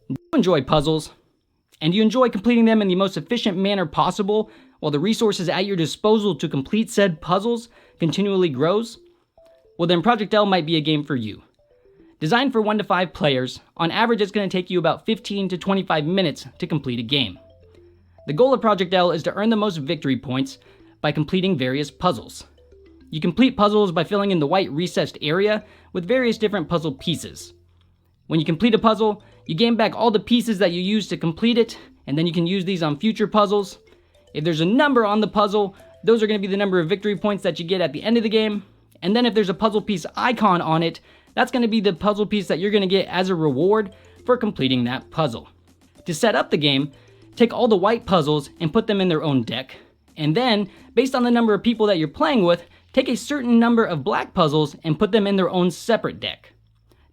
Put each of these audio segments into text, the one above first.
Do you enjoy puzzles? And do you enjoy completing them in the most efficient manner possible while the resources at your disposal to complete said puzzles continually grows? Well then Project L might be a game for you. Designed for 1 to 5 players, on average it's going to take you about 15 to 25 minutes to complete a game. The goal of Project L is to earn the most victory points by completing various puzzles. You complete puzzles by filling in the white recessed area with various different puzzle pieces. When you complete a puzzle, you gain back all the pieces that you used to complete it, and then you can use these on future puzzles. If there's a number on the puzzle, those are going to be the number of victory points that you get at the end of the game. And then if there's a puzzle piece icon on it, that's going to be the puzzle piece that you're going to get as a reward for completing that puzzle. To set up the game, take all the white puzzles and put them in their own deck. And then, based on the number of people that you're playing with, take a certain number of black puzzles and put them in their own separate deck.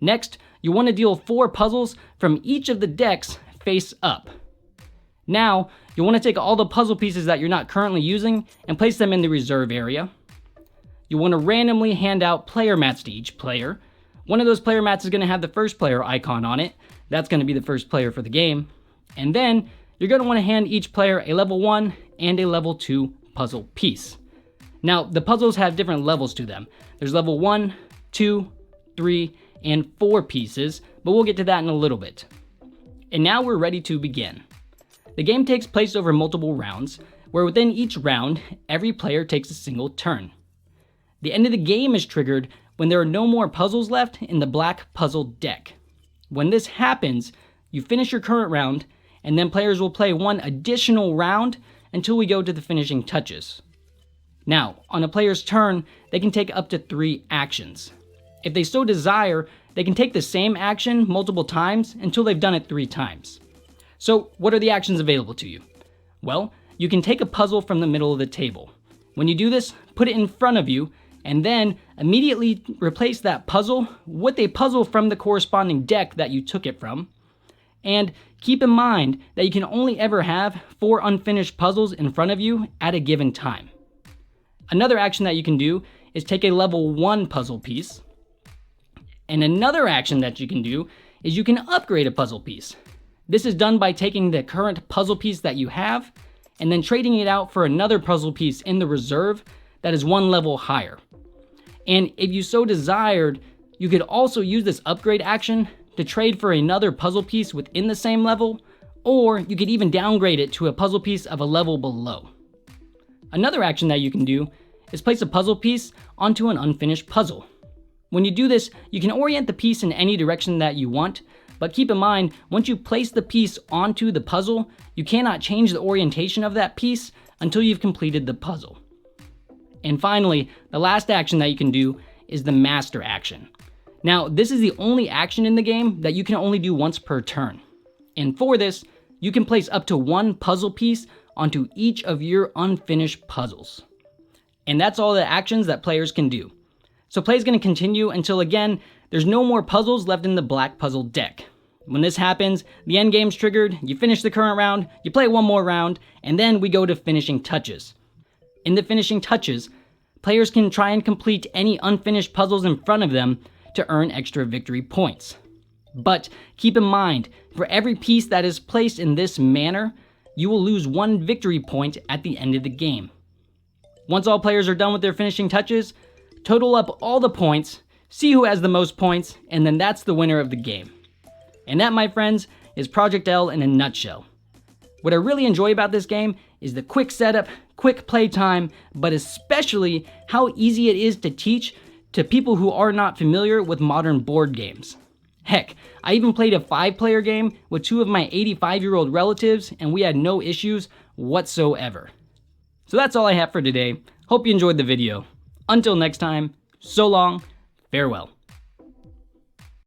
Next, you want to deal 4 puzzles from each of the decks face up. Now, you want to take all the puzzle pieces that you're not currently using and place them in the reserve area. You want to randomly hand out player mats to each player. One of those player mats is going to have the first player icon on it. That's going to be the first player for the game. And then, you're going to want to hand each player a level 1 and a level 2 puzzle piece. Now, the puzzles have different levels to them. There's level 1, 2, 3, and 4 pieces, but we'll get to that in a little bit. And now we're ready to begin. The game takes place over multiple rounds, where within each round, every player takes a single turn. The end of the game is triggered when there are no more puzzles left in the black puzzle deck. When this happens, you finish your current round, and then players will play one additional round until we go to the finishing touches. Now, on a player's turn, they can take up to 3 actions. If they so desire, they can take the same action multiple times until they've done it 3 times. So, what are the actions available to you? Well, you can take a puzzle from the middle of the table. When you do this, put it in front of you, and then immediately replace that puzzle with a puzzle from the corresponding deck that you took it from. And keep in mind that you can only ever have 4 unfinished puzzles in front of you at a given time. Another action that you can do is take a level 1 puzzle piece. And another action that you can do is you can upgrade a puzzle piece. This is done by taking the current puzzle piece that you have and then trading it out for another puzzle piece in the reserve that is 1 level higher. And if you so desired, you could also use this upgrade action to trade for another puzzle piece within the same level, or you could even downgrade it to a puzzle piece of a level below. Another action that you can do is place a puzzle piece onto an unfinished puzzle. When you do this, you can orient the piece in any direction that you want, but keep in mind, once you place the piece onto the puzzle, you cannot change the orientation of that piece until you've completed the puzzle. And finally, the last action that you can do is the master action. Now, this is the only action in the game that you can only do once per turn. And for this, you can place up to 1 puzzle piece onto each of your unfinished puzzles. And that's all the actions that players can do. So play is going to continue until, again, there's no more puzzles left in the black puzzle deck. When this happens, the end game's triggered, you finish the current round, you play 1 more round, and then we go to finishing touches. In the finishing touches, players can try and complete any unfinished puzzles in front of them to earn extra victory points. But keep in mind, for every piece that is placed in this manner, you will lose 1 victory point at the end of the game. Once all players are done with their finishing touches, total up all the points, see who has the most points, and then that's the winner of the game. And that, my friends, is Project L in a nutshell. What I really enjoy about this game is the quick setup, quick play time, but especially how easy it is to teach to people who are not familiar with modern board games. Heck, I even played a 5-player game with 2 of my 85-year-old relatives, and we had no issues whatsoever. So that's all I have for today. Hope you enjoyed the video. Until next time, so long, farewell.